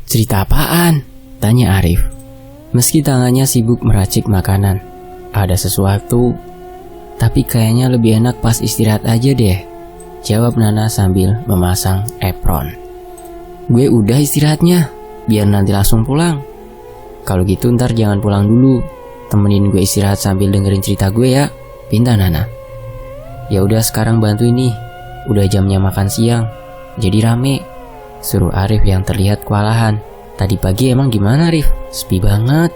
Cerita apaan? Tanya Arif. Meski tangannya sibuk meracik makanan. Ada sesuatu, tapi kayaknya lebih enak pas istirahat aja deh, jawab Nana sambil memasang apron. Gue udah istirahatnya, biar nanti langsung pulang. Kalau gitu ntar jangan pulang dulu, temenin gue istirahat sambil dengerin cerita gue ya, pinta Nana. Ya udah sekarang bantu ini, udah jamnya makan siang, jadi rame, suruh Arif yang terlihat kewalahan. Tadi pagi emang gimana Rif? Sepi banget.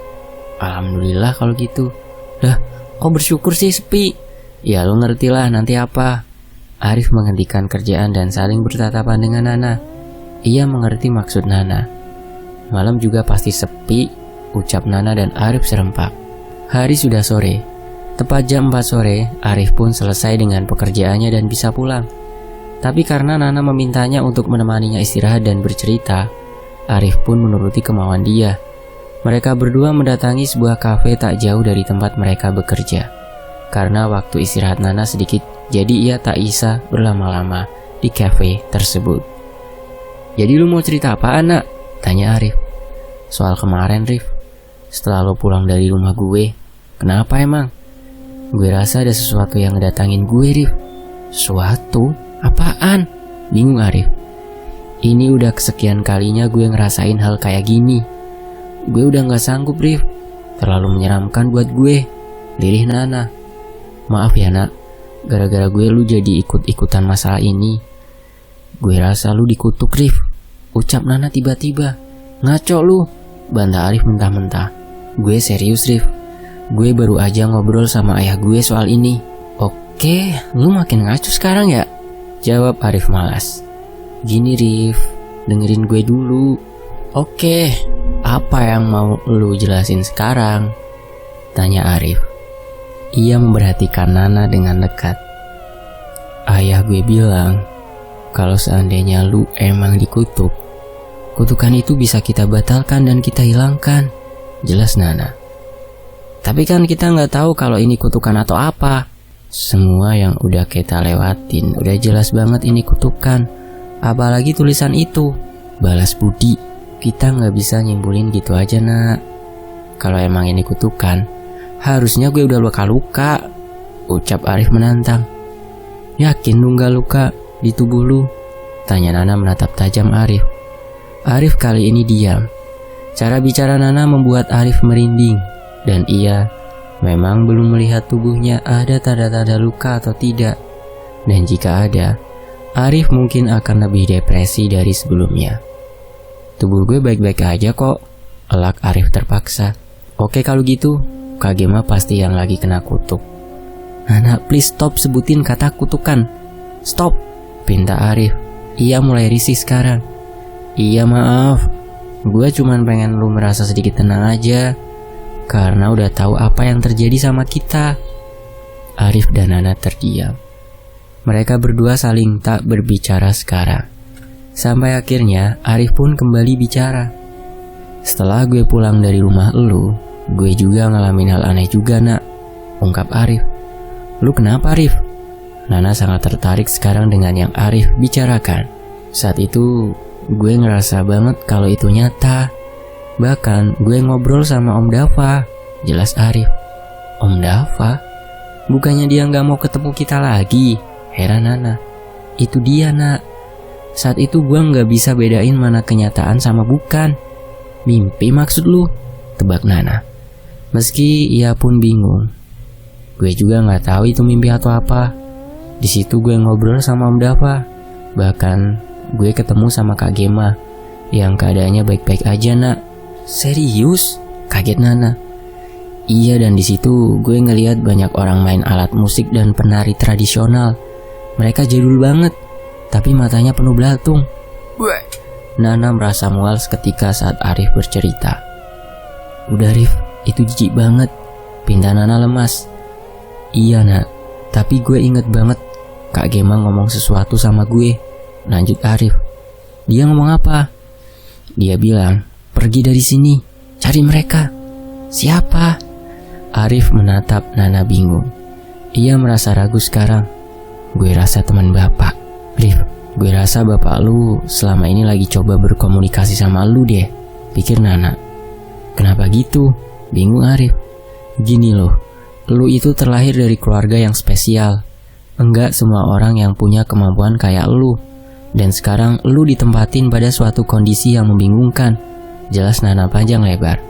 Alhamdulillah kalau gitu. Lah, kok bersyukur sih sepi? Ya lu ngerti lah nanti apa. Arif menghentikan kerjaan dan saling bertatapan dengan Nana. Ia mengerti maksud Nana. Malam juga pasti sepi, ucap Nana dan Arif serempak. Hari sudah sore. Tepat jam 4 sore, Arif pun selesai dengan pekerjaannya dan bisa pulang. Tapi karena Nana memintanya untuk menemaninya istirahat dan bercerita, Arif pun menuruti kemauan dia. Mereka berdua mendatangi sebuah kafe tak jauh dari tempat mereka bekerja. Karena waktu istirahat Nana sedikit, jadi ia tak bisa berlama-lama di kafe tersebut. Jadi lu mau cerita apaan nak? Tanya Arif. Soal kemarin Rif, setelah lo pulang dari rumah gue. Kenapa emang? Gue rasa ada sesuatu yang ngedatangin gue Rif. Sesuatu? Apaan? Bingung Arif. Ini udah kesekian kalinya gue ngerasain hal kayak gini. Gue udah gak sanggup Rif, terlalu menyeramkan buat gue, lirih Nana. Maaf ya nak, gara-gara gue lu jadi ikut-ikutan masalah ini. Gue rasa lu dikutuk Rif, ucap Nana tiba-tiba. Ngaco lu, bantah Arif mentah-mentah. Gue serius Rif, gue baru aja ngobrol sama ayah gue soal ini. Oke, lu makin ngaco sekarang ya? Jawab Arif malas. Gini Rif, dengerin gue dulu. Oke, apa yang mau lu jelasin sekarang? Tanya Arif. Ia memperhatikan Nana dengan dekat. Ayah gue bilang, kalau seandainya lu emang dikutuk, kutukan itu bisa kita batalkan dan kita hilangkan, jelas Nana. Tapi kan kita nggak tahu kalau ini kutukan atau apa. Semua yang udah kita lewatin, udah jelas banget ini kutukan. Apalagi tulisan itu, balas budi. Kita nggak bisa nyimpulin gitu aja nak. Kalau emang ini kutukan, harusnya gue udah luka-luka, ucap Arif menantang. Yakin lu gak luka di tubuh lu? Tanya Nana menatap tajam Arif. Arif kali ini diam. Cara bicara Nana membuat Arif merinding. Dan ia memang belum melihat tubuhnya ada tanda-tanda luka atau tidak. Dan jika ada, Arif mungkin akan lebih depresi dari sebelumnya. Tubuh gue baik-baik aja kok, elak Arif terpaksa. Oke kalau gitu, Kak Gema pasti yang lagi kena kutuk. Nana please stop sebutin kata kutukan. Stop, pinta Arif. Ia mulai risih sekarang. Iya maaf, gue cuman pengen lu merasa sedikit tenang aja, karena udah tahu apa yang terjadi sama kita. Arif dan Nana terdiam. Mereka berdua saling tak berbicara sekarang. Sampai akhirnya Arif pun kembali bicara. Setelah gue pulang dari rumah lu, gue juga ngalamin hal aneh juga nak, ungkap Arif. Lu kenapa Arif? Nana sangat tertarik sekarang dengan yang Arif bicarakan. Saat itu gue ngerasa banget kalau itu nyata. Bahkan gue ngobrol sama Om Dava, jelas Arif. Om Dava? Bukannya dia gak mau ketemu kita lagi? Heran Nana. Itu dia nak. Saat itu gue gak bisa bedain mana kenyataan sama bukan. Mimpi maksud lu? Tebak Nana. Meski ia pun bingung. Gue juga gak tahu itu mimpi atau apa. Di situ gue ngobrol sama Om Dava. Bahkan gue ketemu sama Kak Gema yang keadaannya baik-baik aja nak. Serius? Kaget Nana. Iya, dan di situ gue ngelihat banyak orang main alat musik dan penari tradisional. Mereka jadul banget, tapi matanya penuh belatung. Nana merasa mual seketika saat Arif bercerita. Udah Rif, itu jijik banget, pinta Nana lemas. Iya nak, tapi gue inget banget Kak Gema ngomong sesuatu sama gue, lanjut Arif. Dia ngomong apa? Dia bilang, pergi dari sini, cari mereka. Siapa? Arif menatap Nana bingung. Ia merasa ragu sekarang. Gue rasa teman bapak. Rif, gue rasa bapak lu selama ini lagi coba berkomunikasi sama lu deh. pikir Nana. Kenapa gitu? Bingung Arif. Gini loh, lu itu terlahir dari keluarga yang spesial. Enggak semua orang yang punya kemampuan kayak lu. Dan sekarang lu ditempatin pada suatu kondisi yang membingungkan. Jelas Nana panjang lebar.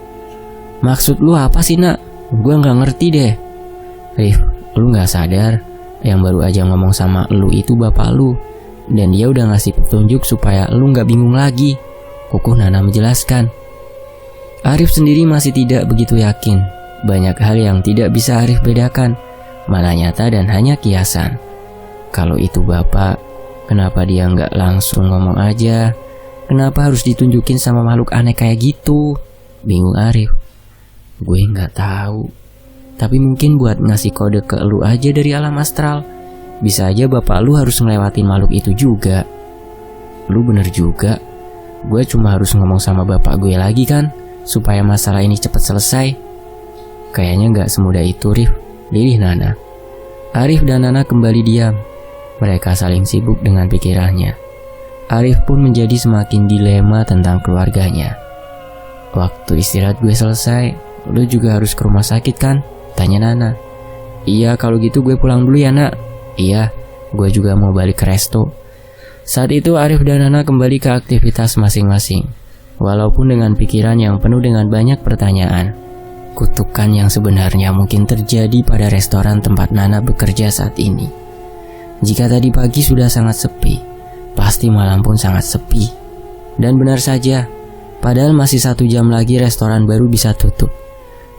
Maksud lu apa sih nak? Gue gak ngerti deh. Rif, lu gak sadar? Yang baru aja ngomong sama lu itu bapak lu. Dan dia udah ngasih petunjuk supaya lu gak bingung lagi. Kukuh Nana menjelaskan. Arif sendiri masih tidak begitu yakin. Banyak hal yang tidak bisa Arif bedakan. Mana nyata dan hanya kiasan. Kalau itu bapak, kenapa dia gak langsung ngomong aja? Kenapa harus ditunjukin sama makhluk aneh kayak gitu? Bingung Arif. Gue gak tahu. Tapi mungkin buat ngasih kode ke lu aja dari alam astral. Bisa aja bapak lu harus ngelewatin makhluk itu juga. Lu bener juga. Gue cuma harus ngomong sama bapak gue lagi kan, supaya masalah ini cepat selesai. Kayaknya gak semudah itu Rif, lirih Nana. Arif dan Nana kembali diam. Mereka saling sibuk dengan pikirannya. Arif pun menjadi semakin dilema tentang keluarganya. Waktu istirahat gue selesai, lu juga harus ke rumah sakit kan? Tanya Nana. Iya, kalau gitu gue pulang dulu ya nak. Iya, gue juga mau balik ke resto. Saat itu Arif dan Nana kembali ke aktivitas masing-masing. Walaupun dengan pikiran yang penuh dengan banyak pertanyaan. Kutukan yang sebenarnya mungkin terjadi pada restoran tempat Nana bekerja saat ini. Jika tadi pagi sudah sangat sepi, pasti malam pun sangat sepi. Dan benar saja, padahal masih 1 jam lagi restoran baru bisa tutup.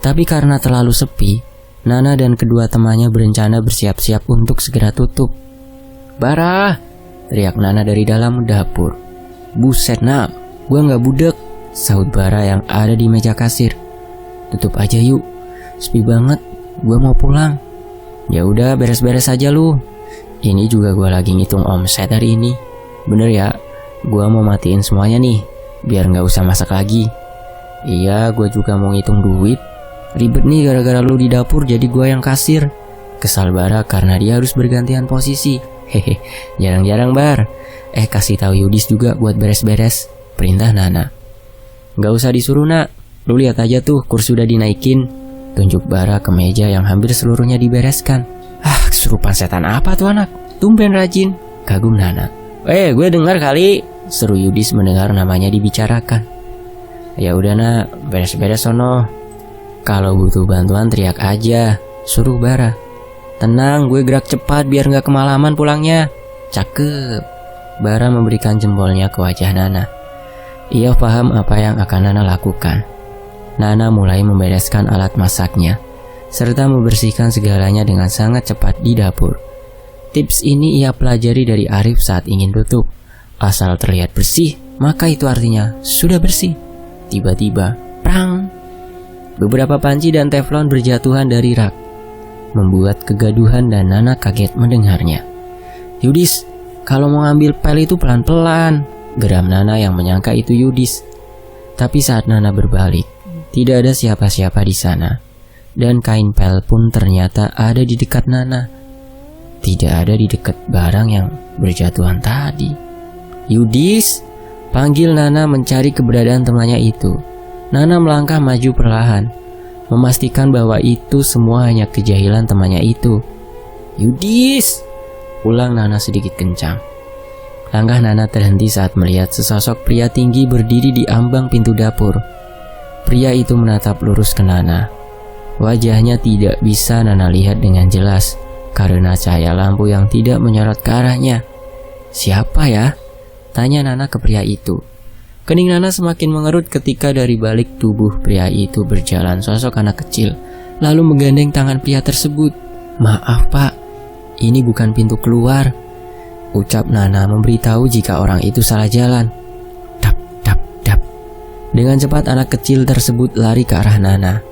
Tapi karena terlalu sepi, Nana dan kedua temannya berencana bersiap-siap untuk segera tutup. Bara! Teriak Nana dari dalam dapur. Buset nak, gua gak budek, sahut Bara yang ada di meja kasir. Tutup aja yuk, sepi banget, gua mau pulang. Ya udah beres-beres aja lu. Ini juga gua lagi ngitung omset hari ini. Bener ya, gua mau matiin semuanya nih, biar gak usah masak lagi. Iya, gua juga mau ngitung duit. Ribet nih gara-gara lu di dapur jadi gua yang kasir. Kesal Bara karena dia harus bergantian posisi. Hehe, jarang-jarang Bar. Kasih tahu Yudis juga buat beres-beres, perintah Nana. Gak usah disuruh nak, lu lihat aja tuh kursi udah dinaikin. Tunjuk Bara ke meja yang hampir seluruhnya dibereskan. Kesurupan setan apa tuh anak? Tumben rajin, kagum Nana. Gue dengar kali, seru Yudis mendengar namanya dibicarakan. Ya udah nak, beres-beres sono. Kalau butuh bantuan teriak aja, suruh Bara. Tenang, gue gerak cepat biar gak kemalaman pulangnya. Cakep. Bara memberikan jempolnya ke wajah Nana. Ia paham apa yang akan Nana lakukan. Nana mulai membereskan alat masaknya, serta membersihkan segalanya dengan sangat cepat di dapur. Tips ini ia pelajari dari Arif saat ingin tutup. Asal terlihat bersih, maka itu artinya sudah bersih. Tiba-tiba, prang! Beberapa panci dan teflon berjatuhan dari rak, membuat kegaduhan dan Nana kaget mendengarnya. Yudis, kalau mau ngambil pel itu pelan-pelan, geram Nana yang menyangka itu Yudis. Tapi saat Nana berbalik, tidak ada siapa-siapa di sana. Dan kain pel pun ternyata ada di dekat Nana. Tidak ada di dekat barang yang berjatuhan tadi. Yudis, panggil Nana mencari keberadaan temannya itu. Nana melangkah maju perlahan, memastikan bahwa itu semua hanya kejahilan temannya itu. Yudis, ulang Nana sedikit kencang. Langkah Nana terhenti saat melihat sesosok pria tinggi berdiri di ambang pintu dapur. Pria itu menatap lurus ke Nana. Wajahnya tidak bisa Nana lihat dengan jelas karena cahaya lampu yang tidak menyorot ke arahnya. Siapa ya? Tanya Nana ke pria itu. Kening Nana semakin mengerut ketika dari balik tubuh pria itu berjalan sosok anak kecil, lalu menggandeng tangan pria tersebut. Maaf pak, ini bukan pintu keluar, ucap Nana memberitahu jika orang itu salah jalan. Dap, dap, dap. Dengan cepat anak kecil tersebut lari ke arah Nana.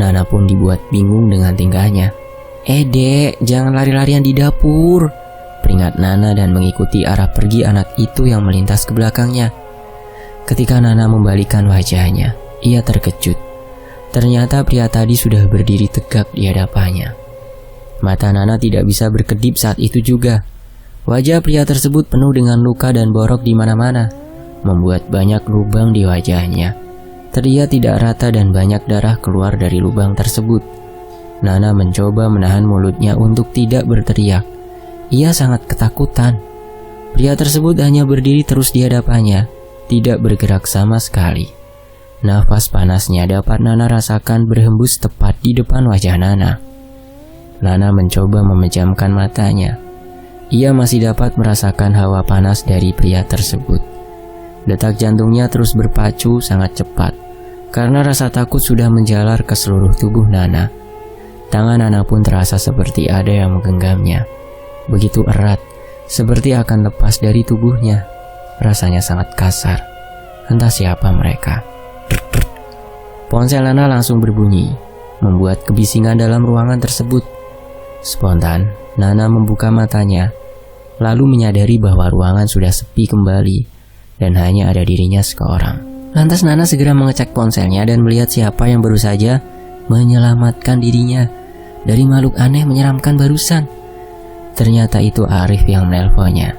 Nana pun dibuat bingung dengan tingkahnya. Dek, jangan lari-larian di dapur, peringat Nana dan mengikuti arah pergi anak itu yang melintas ke belakangnya. Ketika Nana membalikkan wajahnya, ia terkejut. Ternyata pria tadi sudah berdiri tegak di hadapannya. Mata Nana tidak bisa berkedip saat itu juga. Wajah pria tersebut penuh dengan luka dan borok di mana-mana, membuat banyak lubang di wajahnya. Terlihat tidak rata dan banyak darah keluar dari lubang tersebut. Nana mencoba menahan mulutnya untuk tidak berteriak. Ia sangat ketakutan. Pria tersebut hanya berdiri terus di hadapannya, tidak bergerak sama sekali. Nafas panasnya dapat Nana rasakan berhembus tepat di depan wajah Nana. Nana mencoba memejamkan matanya. Ia masih dapat merasakan hawa panas dari pria tersebut. Detak jantungnya terus berpacu sangat cepat, karena rasa takut sudah menjalar ke seluruh tubuh Nana. Tangan Nana pun terasa seperti ada yang menggenggamnya. Begitu erat, seperti akan lepas dari tubuhnya. Rasanya sangat kasar. Entah siapa mereka. Ponsel Nana langsung berbunyi, membuat kebisingan dalam ruangan tersebut. Spontan, Nana membuka matanya, lalu menyadari bahwa ruangan sudah sepi kembali, dan hanya ada dirinya seorang. Lantas Nana segera mengecek ponselnya dan melihat siapa yang baru saja menyelamatkan dirinya dari makhluk aneh menyeramkan barusan. Ternyata itu Arif yang menelponnya.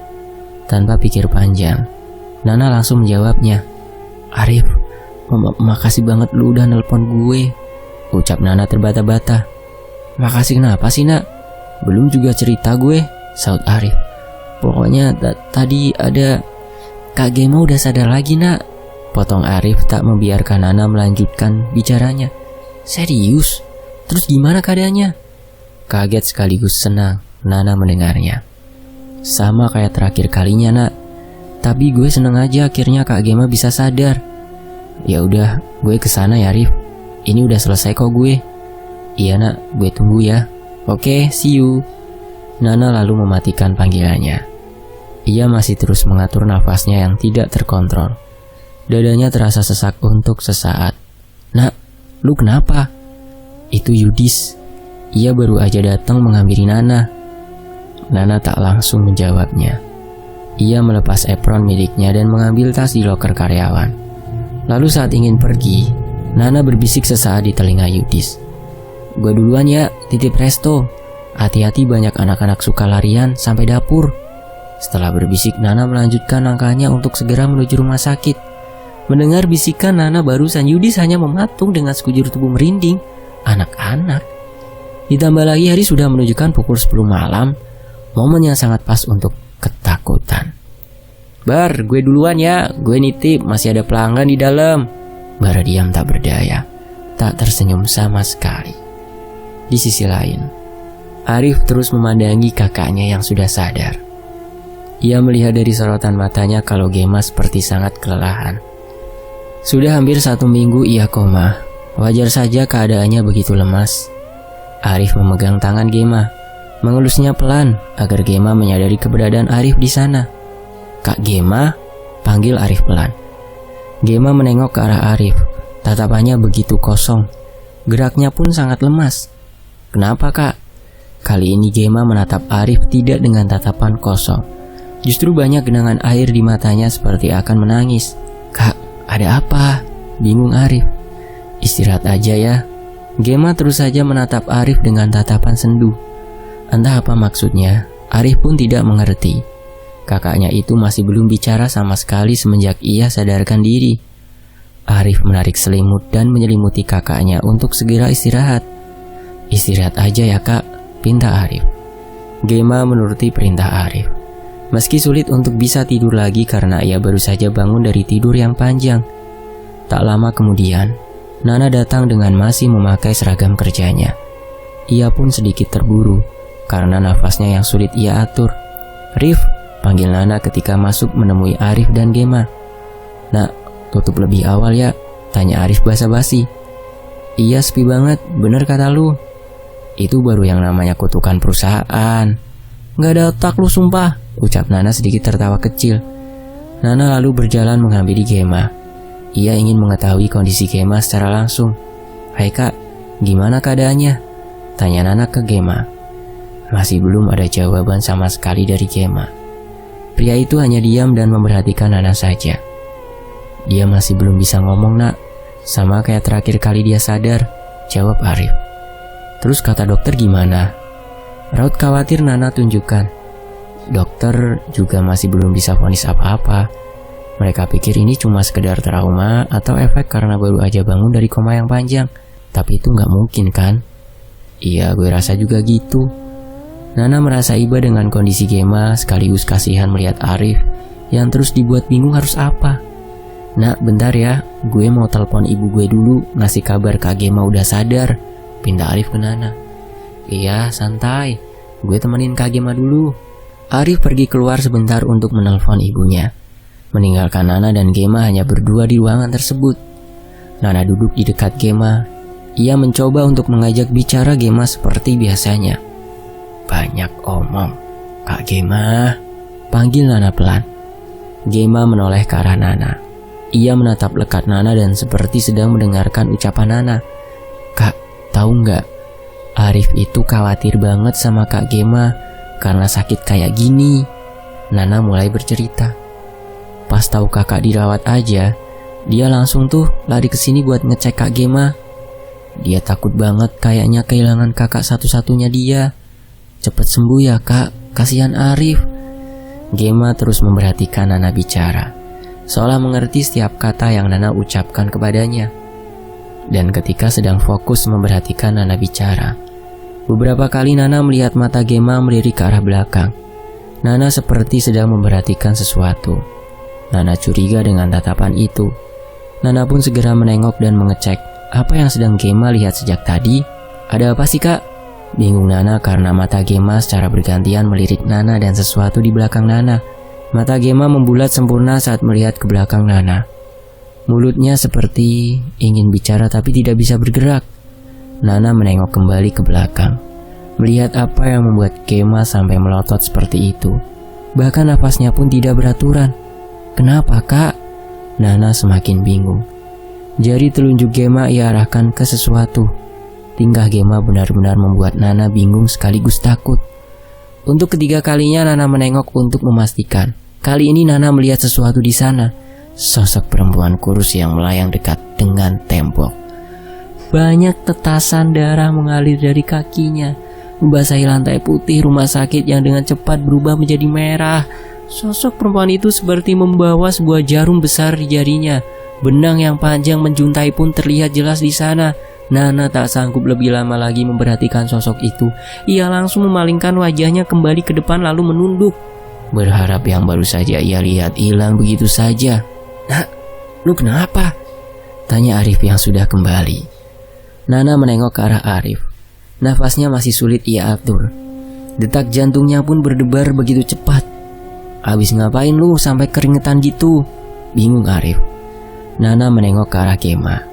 Tanpa pikir panjang, Nana langsung menjawabnya. "Arif, makasih banget lu udah nelpon gue," ucap Nana terbata-bata. "Makasih kenapa sih, Nak? Belum juga cerita gue," saut Arif. "Pokoknya tadi ada Kak Gema udah sadar lagi, Nak," potong Arif tak membiarkan Nana melanjutkan bicaranya. "Serius? Terus gimana keadaannya?" Kaget sekaligus senang Nana mendengarnya. "Sama kayak terakhir kalinya, Nak. Tapi gue seneng aja akhirnya Kak Gema bisa sadar." "Ya udah, gue kesana ya, Arif. Ini udah selesai kok gue." "Iya, Nak, gue tunggu ya." "Oke, see you." Nana lalu mematikan panggilannya. Ia masih terus mengatur nafasnya yang tidak terkontrol. Dadanya terasa sesak untuk sesaat. "Nak, lu kenapa?" "Itu Yudis. Ia baru aja datang menghampiri Nana." Nana tak langsung menjawabnya. Ia melepas apron miliknya dan mengambil tas di loker karyawan. Lalu saat ingin pergi, Nana berbisik sesaat di telinga Yudis. "Gua duluan ya, titip resto. Hati-hati banyak anak-anak suka larian sampai dapur." Setelah berbisik, Nana melanjutkan langkahnya untuk segera menuju rumah sakit. Mendengar bisikan Nana barusan, Yudis hanya mematung dengan sekujur tubuh merinding. Anak-anak. Ditambah lagi hari sudah menunjukkan pukul 10 malam, momen yang sangat pas untuk ketakutan. "Bar, gue duluan ya, gue nitip, masih ada pelanggan di dalam." Bara diam tak berdaya, tak tersenyum sama sekali. Di sisi lain, Arif terus memandangi kakaknya yang sudah sadar. Ia melihat dari sorotan matanya kalau Gema seperti sangat kelelahan. Sudah hampir 1 minggu ia koma. Wajar saja keadaannya begitu lemas. Arif memegang tangan Gema, mengelusnya pelan agar Gema menyadari keberadaan Arif di sana. "Kak Gema," panggil Arif pelan. Gema menengok ke arah Arif. Tatapannya begitu kosong. Geraknya pun sangat lemas. "Kenapa, Kak?" Kali ini Gema menatap Arif tidak dengan tatapan kosong. Justru banyak genangan air di matanya seperti akan menangis. "Kak, ada apa?" bingung Arif. "Istirahat aja ya." Gema terus saja menatap Arif dengan tatapan sendu. Entah apa maksudnya, Arif pun tidak mengerti. Kakaknya itu masih belum bicara sama sekali semenjak ia sadarkan diri. Arif menarik selimut dan menyelimuti kakaknya untuk segera istirahat. "Istirahat aja ya, Kak," pinta Arif. Gema menuruti perintah Arif. Meski sulit untuk bisa tidur lagi karena ia baru saja bangun dari tidur yang panjang. Tak lama kemudian, Nana datang dengan masih memakai seragam kerjanya. Ia pun sedikit terburu karena nafasnya yang sulit ia atur. "Rif," panggil Nana ketika masuk menemui Arif dan Gema. "Nak, tutup lebih awal ya?" tanya Arif basa-basi. "Iya, sepi banget, bener kata lu." "Itu baru yang namanya kutukan perusahaan. Gak ada otak lu sumpah," ucap Nana sedikit tertawa kecil. Nana lalu berjalan menghampiri Gema. Ia ingin mengetahui kondisi Gema secara langsung. "Hai Kak, gimana keadaannya?" tanya Nana ke Gema. Masih belum ada jawaban sama sekali dari Gema. Pria itu hanya diam dan memperhatikan Nana saja. "Dia masih belum bisa ngomong, Nak. Sama kayak terakhir kali dia sadar," jawab Arif. "Terus kata dokter gimana?" Raut khawatir Nana tunjukkan. "Dokter juga masih belum bisa vonis apa-apa. Mereka pikir ini cuma sekedar trauma atau efek karena baru aja bangun dari koma yang panjang. Tapi itu nggak mungkin kan? Iya, gue rasa juga gitu. Nana merasa iba dengan kondisi Gema sekaligus kasihan melihat Arif yang terus dibuat bingung harus apa. Nak, bentar ya, gue mau telepon ibu gue dulu ngasih kabar Kak Gema udah sadar, pindah Arif ke Nana. Iya, santai, gue temenin Kak Gema dulu. Arif pergi keluar sebentar untuk menelpon ibunya. Meninggalkan Nana dan Gema hanya berdua di ruangan tersebut. Nana duduk di dekat Gema. Ia mencoba untuk mengajak bicara Gema seperti biasanya. Banyak omong, Kak Gema, panggil Nana pelan. Gema menoleh ke arah Nana. Ia menatap lekat Nana dan seperti sedang mendengarkan ucapan Nana. Kak, tahu nggak? Arif itu khawatir banget sama Kak Gema karena sakit kayak gini. Nana mulai bercerita. Pas tahu kakak dirawat aja, dia langsung tuh lari ke sini buat ngecek Kak Gema. Dia takut banget kayaknya kehilangan kakak satu-satunya dia. Cepet sembuh ya kak, kasihan Arif. Gema terus memperhatikan Nana bicara, seolah mengerti setiap kata yang Nana ucapkan kepadanya. Dan ketika sedang fokus memperhatikan Nana bicara, beberapa kali Nana melihat mata Gema melirik ke arah belakang. Nana seperti sedang memperhatikan sesuatu. Nana curiga dengan tatapan itu. Nana pun segera menengok dan mengecek apa yang sedang Gema lihat sejak tadi. Ada apa sih kak? Bingung Nana karena mata Gema secara bergantian melirik Nana dan sesuatu di belakang Nana. Mata Gema membulat sempurna saat melihat ke belakang Nana. Mulutnya seperti ingin bicara tapi tidak bisa bergerak. Nana menengok kembali ke belakang, melihat apa yang membuat Gema sampai melotot seperti itu. Bahkan nafasnya pun tidak beraturan. Kenapa kak? Nana semakin bingung. Jari telunjuk Gema ia arahkan ke sesuatu. Tingkah Gema benar-benar membuat Nana bingung sekaligus takut. Untuk ketiga kalinya Nana menengok untuk memastikan. Kali ini Nana melihat sesuatu di sana. Sosok perempuan kurus yang melayang dekat dengan tembok. Banyak tetasan darah mengalir dari kakinya, membasahi lantai putih rumah sakit yang dengan cepat berubah menjadi merah. Sosok perempuan itu seperti membawa sebuah jarum besar di jarinya. Benang yang panjang menjuntai pun terlihat jelas di sana. Nana tak sanggup lebih lama lagi memperhatikan sosok itu. Ia langsung memalingkan wajahnya kembali ke depan lalu menunduk, berharap yang baru saja ia lihat hilang begitu saja. Nak, lu kenapa? Tanya Arif yang sudah kembali. Nana menengok ke arah Arif. Nafasnya masih sulit ia atur. Detak jantungnya pun berdebar begitu cepat. Abis ngapain lu sampai keringetan gitu? Bingung Arif. Nana menengok ke arah Gema.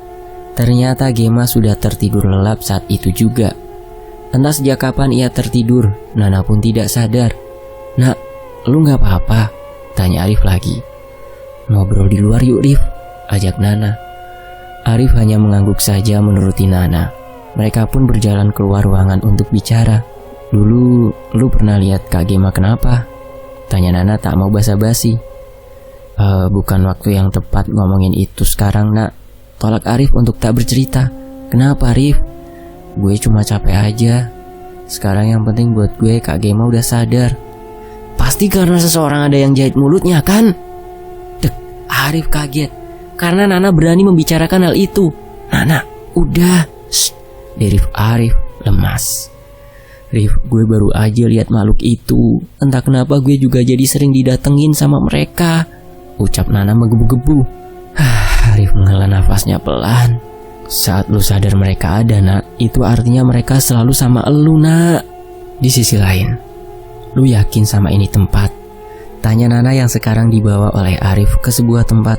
Ternyata Gema sudah tertidur lelap saat itu juga. Entah sejak kapan ia tertidur, Nana pun tidak sadar. Nak, lu gak apa-apa? Tanya Arif lagi. Ngobrol di luar yuk Rif, ajak Nana. Arif hanya mengangguk saja menuruti Nana. Mereka pun berjalan keluar ruangan untuk bicara. Dulu, lu pernah lihat Kak Gema kenapa? Tanya Nana tak mau basa-basi. Bukan waktu yang tepat ngomongin itu sekarang nak. Tolak Arif untuk tak bercerita. Kenapa Arif? Gue cuma capek aja. Sekarang yang penting buat gue Kak Gema udah sadar. Pasti karena seseorang ada yang jahit mulutnya kan? Dek, Arif kaget karena Nana berani membicarakan hal itu. Nana, udah. Shh, derif Arif lemas. Rif, gue baru aja lihat makhluk itu. Entah kenapa gue juga jadi sering didatengin sama mereka, ucap Nana menggebu-gebu. Rif menghela nafasnya pelan. Saat lu sadar mereka ada nak, itu artinya mereka selalu sama elu nak. Di sisi lain, lu yakin sama ini tempat? Tanya Nana yang sekarang dibawa oleh Arif ke sebuah tempat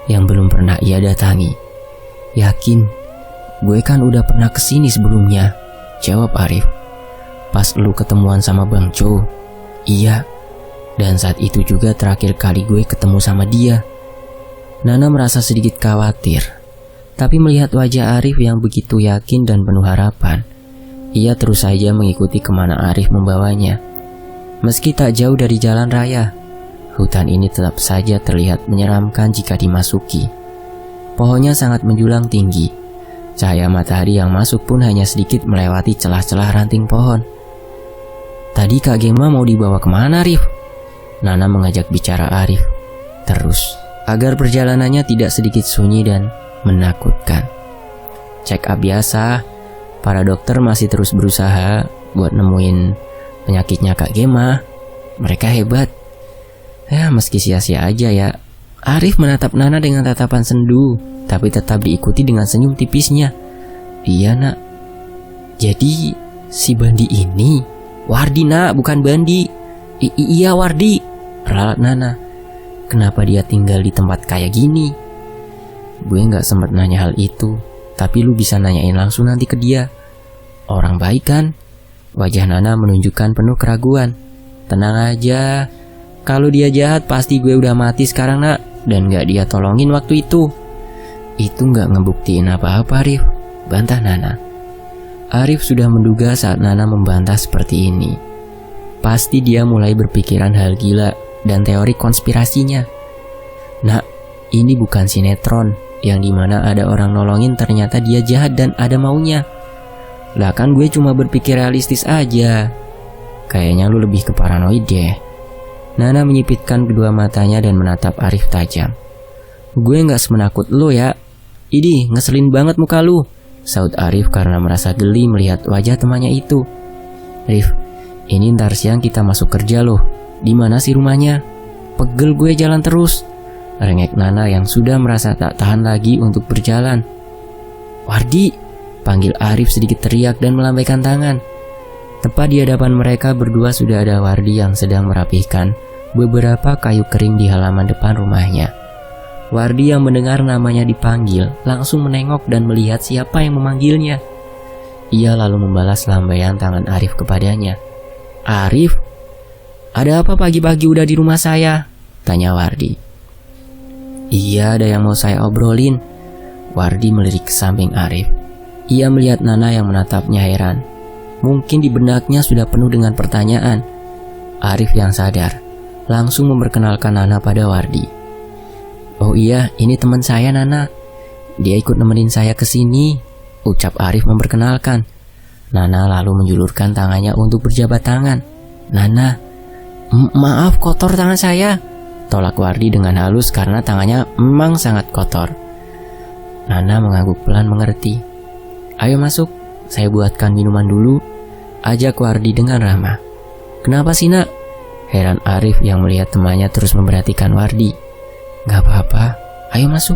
yang belum pernah ia datangi. Yakin, gue kan udah pernah kesini sebelumnya, jawab Arif. Pas lu ketemuan sama Bang Jo. Iya. Dan saat itu juga terakhir kali gue ketemu sama dia. Nana merasa sedikit khawatir. Tapi melihat wajah Arif yang begitu yakin dan penuh harapan, ia terus saja mengikuti kemana Arif membawanya. Meski tak jauh dari jalan raya, hutan ini tetap saja terlihat menyeramkan jika dimasuki. Pohonnya sangat menjulang tinggi. Cahaya matahari yang masuk pun hanya sedikit melewati celah-celah ranting pohon. Tadi Kak Gema mau dibawa kemana Arif? Nana mengajak bicara Arif. Terus, agar perjalanannya tidak sedikit sunyi dan menakutkan. Check up biasa, para dokter masih terus berusaha buat nemuin penyakitnya Kak Gema. Mereka hebat. Ya, meski sia-sia aja ya. Arif menatap Nana dengan tatapan sendu, tapi tetap diikuti dengan senyum tipisnya. Iya nak. Jadi si Bandi ini Wardi nak, bukan Bandi. Iya Wardi, ralat Nana. Kenapa dia tinggal di tempat kayak gini? Gue gak sempat nanya hal itu, tapi lu bisa nanyain langsung nanti ke dia. Orang baik kan? Wajah Nana menunjukkan penuh keraguan. Tenang aja, kalau dia jahat pasti gue udah mati sekarang nak, dan gak dia tolongin waktu itu. Itu gak ngebuktiin apa-apa Arif, bantah Nana. Arif sudah menduga saat Nana membantah seperti ini. Pasti dia mulai berpikiran hal gila dan teori konspirasinya. Nak, ini bukan sinetron yang dimana ada orang nolongin ternyata dia jahat dan ada maunya. Lah kan gue cuma berpikir realistis aja. Kayaknya lu lebih ke paranoid deh. Nana menyipitkan kedua matanya dan menatap Arif tajam. Gue gak semenakut lo ya. Idih, ngeselin banget muka lu, saud Arif karena merasa geli melihat wajah temannya itu. Rif, ini ntar siang kita masuk kerja loh. Di mana sih rumahnya? Pegel gue jalan terus, rengek Nana yang sudah merasa tak tahan lagi untuk berjalan. Wardi, panggil Arif sedikit teriak dan melambaikan tangan. Tepat di hadapan mereka berdua sudah ada Wardi yang sedang merapihkan beberapa kayu kering di halaman depan rumahnya. Wardi yang mendengar namanya dipanggil langsung menengok dan melihat siapa yang memanggilnya. Ia lalu membalas lambaian tangan Arif kepadanya. Arif, ada apa pagi-pagi udah di rumah saya? Tanya Wardi. Iya, ada yang mau saya obrolin. Wardi melirik ke samping Arif. Ia melihat Nana yang menatapnya heran. Mungkin di benaknya sudah penuh dengan pertanyaan. Arif yang sadar langsung memperkenalkan Nana pada Wardi. Oh iya, ini teman saya Nana. Dia ikut nemenin saya ke sini, ucap Arif memperkenalkan. Nana lalu menjulurkan tangannya untuk berjabat tangan. Nana, maaf kotor tangan saya, tolak Wardi dengan halus karena tangannya memang sangat kotor. Nana mengangguk pelan mengerti. Ayo masuk, saya buatkan minuman dulu, ajak Wardi dengan ramah. Kenapa sih nak? Heran Arif yang melihat temannya terus memperhatikan Wardi. Gak apa-apa, ayo masuk.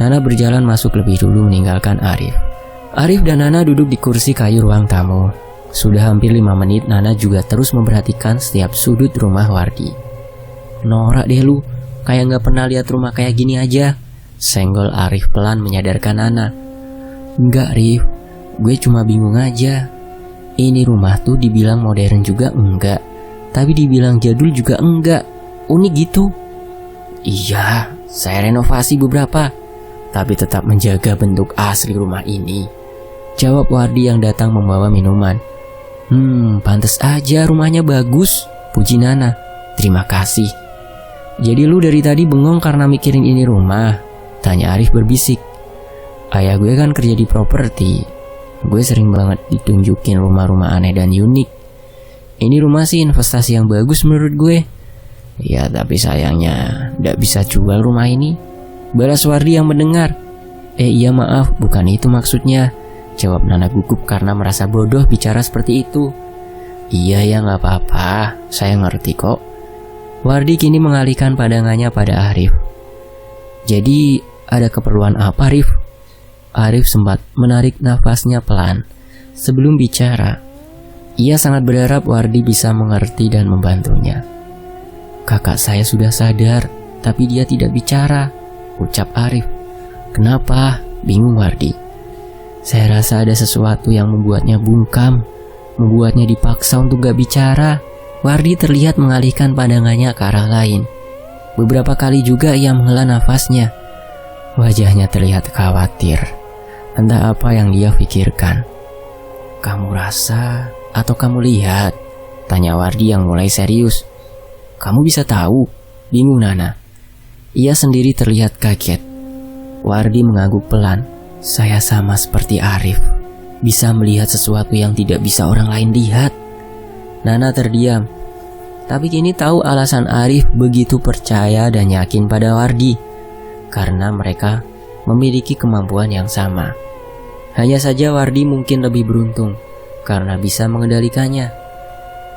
Nana berjalan masuk lebih dulu meninggalkan Arif. Arif dan Nana duduk di kursi kayu ruang tamu. Sudah hampir 5 menit Nana juga terus memperhatikan setiap sudut rumah Wardi. Norak deh lu, kayak gak pernah lihat rumah kayak gini aja, senggol Arif pelan menyadarkan Nana. Enggak Rif, gue cuma bingung aja. Ini rumah tuh dibilang modern juga enggak, tapi dibilang jadul juga enggak. Unik gitu. Iya, saya renovasi beberapa, tapi tetap menjaga bentuk asli rumah ini, jawab Wardi yang datang membawa minuman. Pantes aja rumahnya bagus, puji Nana. Terima kasih. Jadi lu dari tadi bengong karena mikirin ini rumah? Tanya Arif berbisik. Ayah gue kan kerja di properti. Gue sering banget ditunjukin rumah-rumah aneh dan unik. Ini rumah sih investasi yang bagus menurut gue. Ya tapi sayangnya gak bisa jual rumah ini, balas Wardi yang mendengar. Iya maaf, bukan itu maksudnya, jawab Nana gugup karena merasa bodoh bicara seperti itu. Iya ya gak apa-apa, saya ngerti kok. Wardi kini mengalihkan pandangannya pada Arif. Jadi ada keperluan apa Arif? Arif sempat menarik nafasnya pelan sebelum bicara. Ia sangat berharap Wardi bisa mengerti dan membantunya. Kakak saya sudah sadar, tapi dia tidak bicara, ucap Arif. Kenapa? Bingung Wardi. Saya rasa ada sesuatu yang membuatnya bungkam, membuatnya dipaksa untuk gak bicara. Wardi terlihat mengalihkan pandangannya ke arah lain. Beberapa kali juga ia menghela nafasnya. Wajahnya terlihat khawatir. Entah apa yang dia pikirkan. Kamu rasa atau kamu lihat? Tanya Wardi yang mulai serius. Kamu bisa tahu? Bingung Nana. Ia sendiri terlihat kaget. Wardi mengangguk pelan. Saya sama seperti Arif, bisa melihat sesuatu yang tidak bisa orang lain lihat. Nana terdiam. Tapi kini tahu alasan Arif begitu percaya dan yakin pada Wardi. karena mereka memiliki kemampuan yang sama. Hanya saja Wardi mungkin lebih beruntung karena bisa mengendalikannya.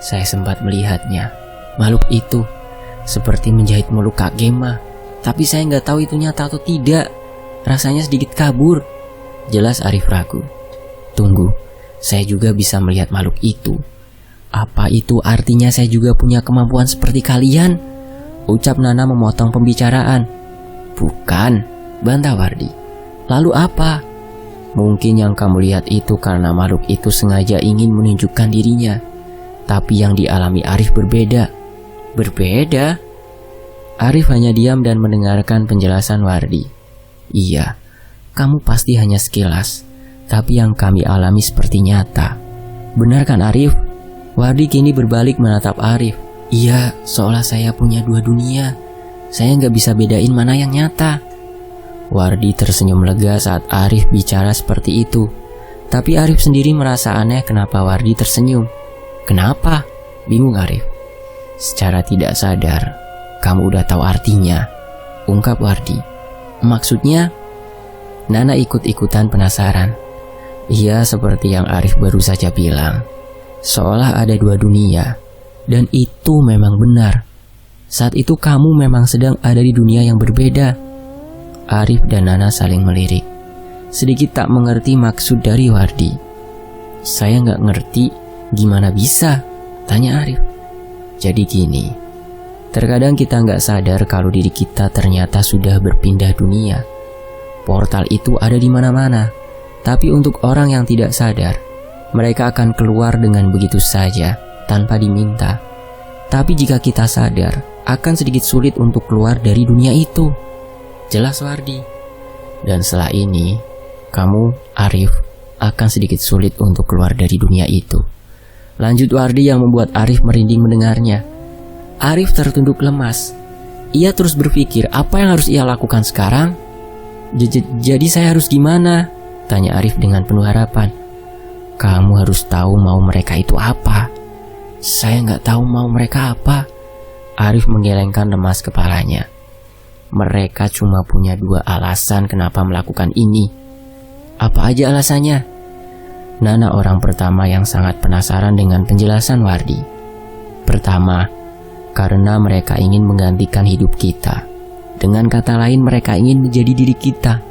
Saya sempat melihatnya. Makhluk itu seperti menjahit mulut Kak Gema, tapi saya nggak tahu itu nyata atau tidak. Rasanya sedikit kabur. Jelas Arif ragu. Tunggu, saya juga bisa melihat makhluk itu. Apa itu artinya saya juga punya kemampuan seperti kalian? Ucap Nana memotong pembicaraan. Bukan, bantah Wardi. Lalu apa? Mungkin yang kamu lihat itu karena makhluk itu sengaja ingin menunjukkan dirinya. Tapi yang dialami Arif berbeda. Berbeda? Arif hanya diam dan mendengarkan penjelasan Wardi. Iya, kamu pasti hanya sekilas, tapi yang kami alami seperti nyata. Benar kan Arif? Wardi kini berbalik menatap Arif. Iya, seolah saya punya dua dunia. Saya nggak bisa bedain mana yang nyata. Wardi tersenyum lega saat Arif bicara seperti itu. Tapi Arif sendiri merasa aneh kenapa Wardi tersenyum. Kenapa? Bingung Arif. Secara tidak sadar, kamu udah tahu artinya, ungkap Wardi. Maksudnya? Nana ikut-ikutan penasaran. Iya, seperti yang Arif baru saja bilang. Seolah ada dua dunia. Dan itu memang benar. Saat itu kamu memang sedang ada di dunia yang berbeda. Arif dan Nana saling melirik. Sedikit tak mengerti maksud dari Wardi. Saya nggak ngerti, gimana bisa? Tanya Arif. Jadi gini, terkadang kita nggak sadar kalau diri kita ternyata sudah berpindah dunia. Portal itu ada di mana-mana, tapi untuk orang yang tidak sadar, mereka akan keluar dengan begitu saja, tanpa diminta. Tapi jika kita sadar, akan sedikit sulit untuk keluar dari dunia itu. Jelas Wardi. Dan setelah ini, kamu, Arif, akan sedikit sulit untuk keluar dari dunia itu. Lanjut Wardi yang membuat Arif merinding mendengarnya. Arif tertunduk lemas. Ia terus berpikir apa yang harus ia lakukan sekarang. Jadi saya harus gimana? Tanya Arif dengan penuh harapan. Kamu harus tahu mau mereka itu apa. Saya nggak tahu mau mereka apa. Arif menggelengkan lemas kepalanya. Mereka cuma punya dua alasan kenapa melakukan ini. Apa aja alasannya? Nana orang pertama yang sangat penasaran dengan penjelasan Wardi. Pertama, karena mereka ingin menggantikan hidup kita. Dengan kata lain, mereka ingin menjadi diri kita.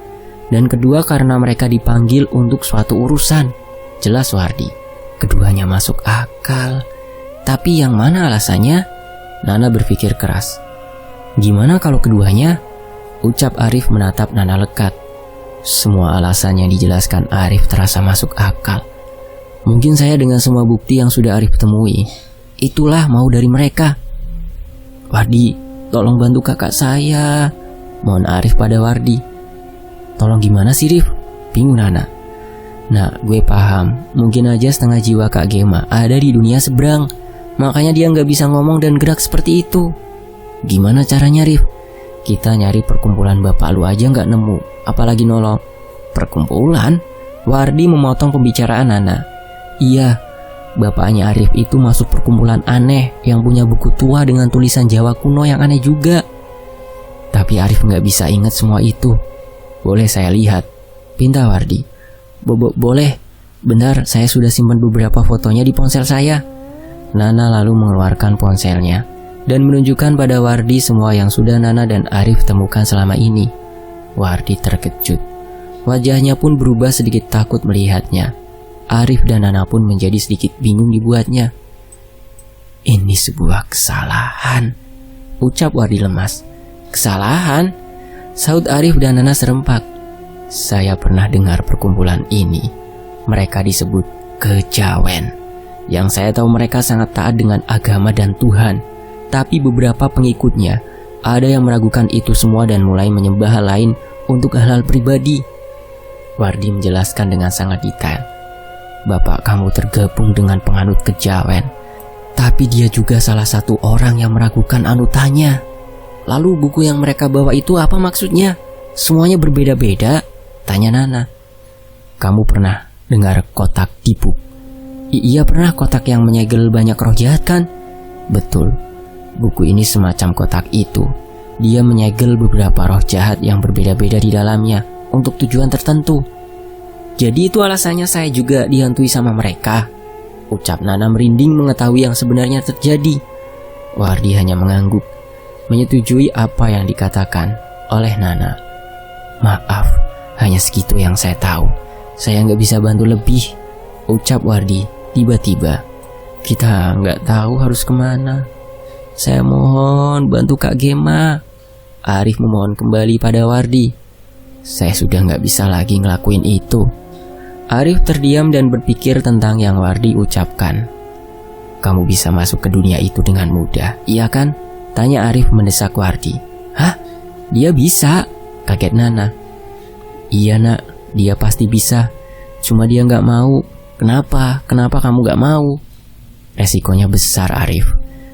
Dan kedua, karena mereka dipanggil untuk suatu urusan. Jelas Wardi. Keduanya masuk akal. Tapi yang mana alasannya? Nana berpikir keras. Gimana kalau keduanya? Ucap Arif menatap Nana lekat. Semua alasan yang dijelaskan Arif terasa masuk akal. Mungkin saya dengan semua bukti yang sudah Arif temui, itulah mau dari mereka. Wardi, tolong bantu kakak saya. Mohon Arif pada Wardi. Tolong gimana sih Rif? Bingung Nana. Nah, gue paham. Mungkin aja setengah jiwa Kak Gema ada di dunia seberang. Makanya dia gak bisa ngomong dan gerak seperti itu. Gimana caranya Rif? Kita nyari perkumpulan bapak lu aja gak nemu, apalagi nolong. Perkumpulan? Wardi memotong pembicaraan Nana. Iya, bapaknya Arif itu masuk perkumpulan aneh yang punya buku tua dengan tulisan Jawa kuno yang aneh juga. Tapi Arif gak bisa ingat semua itu. Boleh saya lihat? Pinta Wardi. Boleh. Benar, saya sudah simpan beberapa fotonya di ponsel saya. Nana lalu mengeluarkan ponselnya dan menunjukkan pada Wardi semua yang sudah Nana dan Arif temukan selama ini. Wardi terkejut. Wajahnya pun berubah sedikit takut melihatnya. Arif dan Nana pun menjadi sedikit bingung dibuatnya. Ini sebuah kesalahan, ucap Wardi lemas. Kesalahan? Saud Arif dan Nana serempak. Saya pernah dengar perkumpulan ini. Mereka disebut kejawen. Yang saya tahu mereka sangat taat dengan agama dan Tuhan. Tapi beberapa pengikutnya ada yang meragukan itu semua dan mulai menyembah hal lain untuk hal-hal pribadi. Wardi menjelaskan dengan sangat detail. Bapak kamu tergabung dengan penganut kejawen, tapi dia juga salah satu orang yang meragukan anutannya. Lalu buku yang mereka bawa itu apa maksudnya? Semuanya berbeda-beda? Tanya Nana. Kamu pernah dengar kotak tipu? Iya pernah, kotak yang menyegel banyak roh jahat kan? Betul. Buku ini semacam kotak itu. dia menyegel beberapa roh jahat yang berbeda-beda di dalamnya untuk tujuan tertentu. Jadi itu alasannya saya juga dihantui sama mereka, ucap Nana merinding mengetahui yang sebenarnya terjadi. Wardi hanya mengangguk, menyetujui apa yang dikatakan oleh Nana. Maaf, hanya segitu yang saya tahu. Saya nggak bisa bantu lebih, ucap Wardi tiba-tiba. Kita nggak tahu harus kemana. Saya mohon bantu Kak Gema. Arif memohon kembali pada Wardi. Saya sudah nggak bisa lagi ngelakuin itu. Arif terdiam dan berpikir tentang yang Wardi ucapkan. Kamu bisa masuk ke dunia itu dengan mudah, iya kan? Tanya Arif mendesak Wardi. Hah? Dia bisa? Kaget Nana. Iya nak, dia pasti bisa. Cuma dia nggak mau. Kenapa? Kenapa kamu nggak mau? Resikonya besar Arif.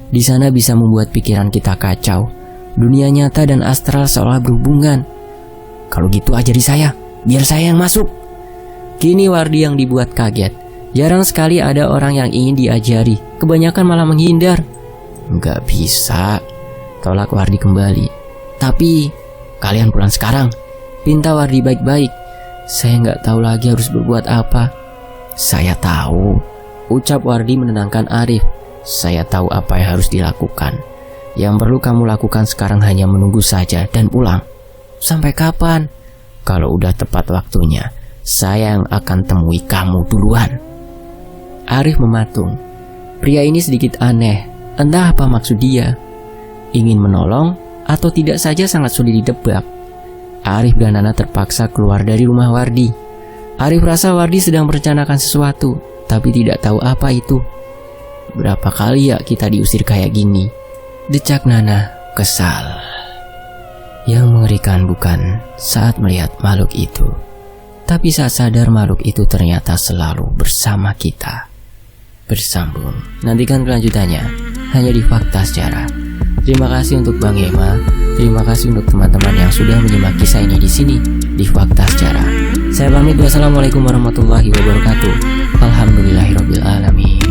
Di sana bisa membuat pikiran kita kacau. Dunia nyata dan astral seolah berhubungan. Kalau gitu ajari saya, biar saya yang masuk. Kini Wardi yang dibuat kaget. Jarang sekali ada orang yang ingin diajari. Kebanyakan malah menghindar. Nggak bisa, tolak Wardi kembali. Tapi kalian pulang sekarang, pinta Wardi baik-baik. Saya nggak tahu lagi harus berbuat apa. Saya tahu, ucap Wardi menenangkan Arif. Saya tahu apa yang harus dilakukan. Yang perlu kamu lakukan sekarang hanya menunggu saja dan pulang. Sampai kapan? Kalau udah tepat waktunya, saya yang akan temui kamu duluan. Arif mematung. Pria ini sedikit aneh. Entah apa maksud dia. Ingin menolong atau tidak saja sangat sulit ditebak. Arif dan Nana terpaksa keluar dari rumah Wardi. Arif rasa Wardi sedang merencanakan sesuatu, tapi tidak tahu apa itu. Berapa kali ya kita diusir kayak gini? Decak Nana kesal. Yang mengerikan bukan saat melihat makhluk itu, tapi saat sadar makhluk itu ternyata selalu bersama kita. Bersambung. Nantikan kelanjutannya hanya di Fakta Sejarah. Terima kasih untuk Bang Gema. Terima kasih untuk teman-teman yang sudah menyimak kisah ini di sini di Fakta Sejarah. Saya pamit. Wassalamualaikum warahmatullahi wabarakatuh. Alhamdulillahirabbil alamin.